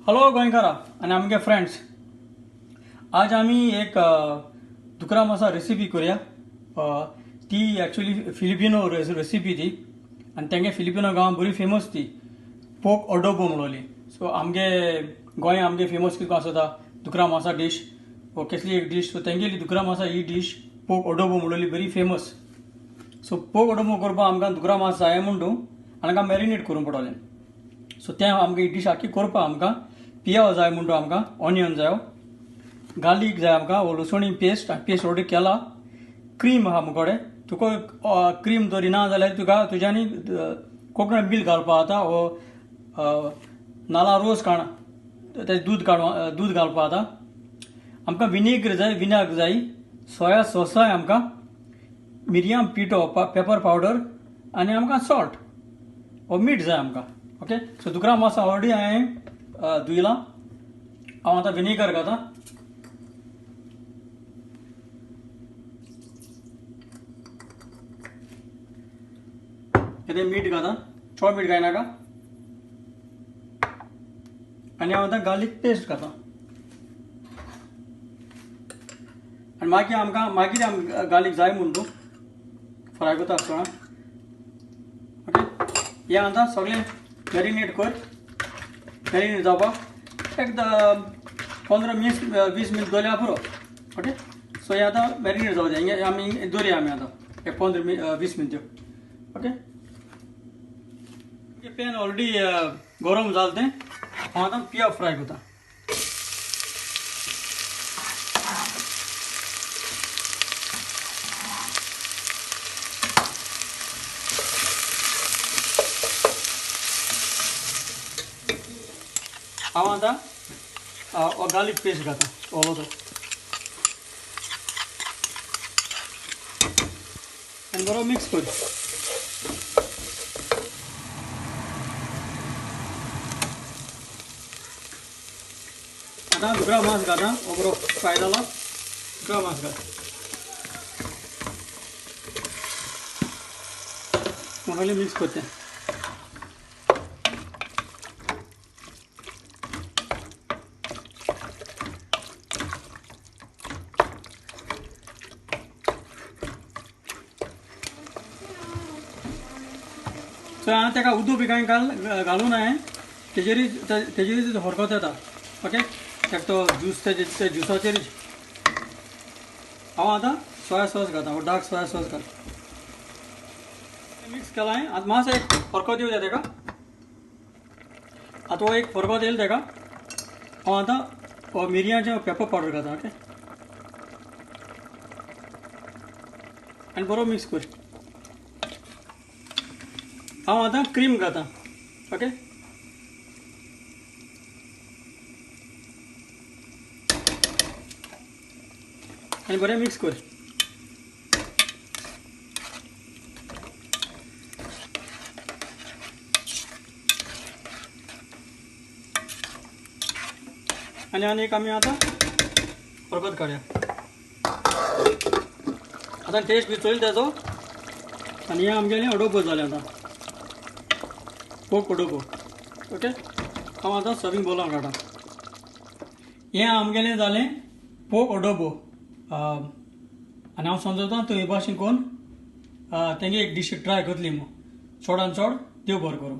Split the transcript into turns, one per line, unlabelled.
Hello गोंयकारा आणि आमगे friends, आज आम्ही एक दुकरा मासा रेसिपी करूया. ती ॲक्च्युली फिलिपिनो रेसिपी ती आणि तेंगे फिलिपिनो गांवां बरी फेमस ती पोक अडोबो म्हणलोली. सो आमगे गोंय आमगे फेमस कितें आसता दुकरा मासा डिश वो कसली एक डिश. सो तेंगेली दुकरा मासा ही डिश पोक अडोबो म्हणलोली बरी फेमस. सो पोक अडोबो करपाक आमकां दुकरा मास जाय म्हणून आनी आमकां मॅरिनेट करूंक पडटलें. सो तें आमकां ही डिश आख्खी करपाक आमकां पियाव जाय म्हणून आमकां ऑनियन जाय, गार्लीक जाय आमकां, लसणी पेस्ट ऑलरेडी केला. क्रीम आहा मुगोडे, तुका क्रीम जरी ना जाल्यार तुका तुज्यांनी कोकोनट मिल्क घालपा जाता वो नाला रोस तें दूद घालपा जाता. आमकां विनेगर जाय, सोया सॉस जाय आमकां, मिरयाम पिठो पेपर पावडर आनी आमकां सॉल्ट वो मीठ जाय आमकां. ओके, सो दुकरा मासा ऑलरेडी हांवें धुयला. हांव आतां विनेगर घालता. येते मीठ घालता, चड मीठ घायनाका. आनी हांव आतां गार्लीक पेस्ट घालता. आनी मागीर गार्लीक जाय म्हणून तूं फ्राय करता आसतना. ओके, हें आतां सगळें मॅरिनेट कर. मॅरिनेट जावपाक एक 15-20 मिनट दवरल्यार पुरो. ओके, सो हें आतां मॅरिनेट जावं जाय. हें आमी दवरया आतां एक 15-20 मिनट. ओके, पॅन ऑलरेडी गरम जालें तें. हांव आतां पियाव फ्राय करता. हांव आतां गार्लीक पेस्ट घालता ओलो तो आनी बरो मिक्स कर. आतां दुकरा मास घालता. हो बरो फ्राय जाला. दुकरा मास घाल. सगळें मिक्स करता. सो हांवें ताका उदक बी कांय घालूं ना. तेजेरूच हरकत येता. ओके, ताका तो ज्यूस ते ज्युसाचेरूच. हांव आतां सोया सॉस घालता, हो डार्क सोया सॉस घाल. मिक्स केला हांवें. आतां मातसो एक फरकत येवं जाय ताका. आतां हो एक फरकत येयलो ताका. हांव आतां मिरयांचें पेपर पावडर घालता. ओके, आनी बरो मिक्स कर. हांव आतां क्रीम घालता. ओके, आनी बरें मिक्स कर. आनी एक आमी आतां फरकत काडया. आतां टेस्ट बी चोयल तेजो. आनी हें आमगेलें अडोबो जालें आतां, पोक अडोबो. ओके, हांव आतां सर्विंग बोलान काडटा. हें आमगेलें जालें पोक अडोबो. आनी हांव समजता तूं हे भाशेन कोन्न तेंगे एक डिश ट्राय करतली. चडान चड देव बरें करूं.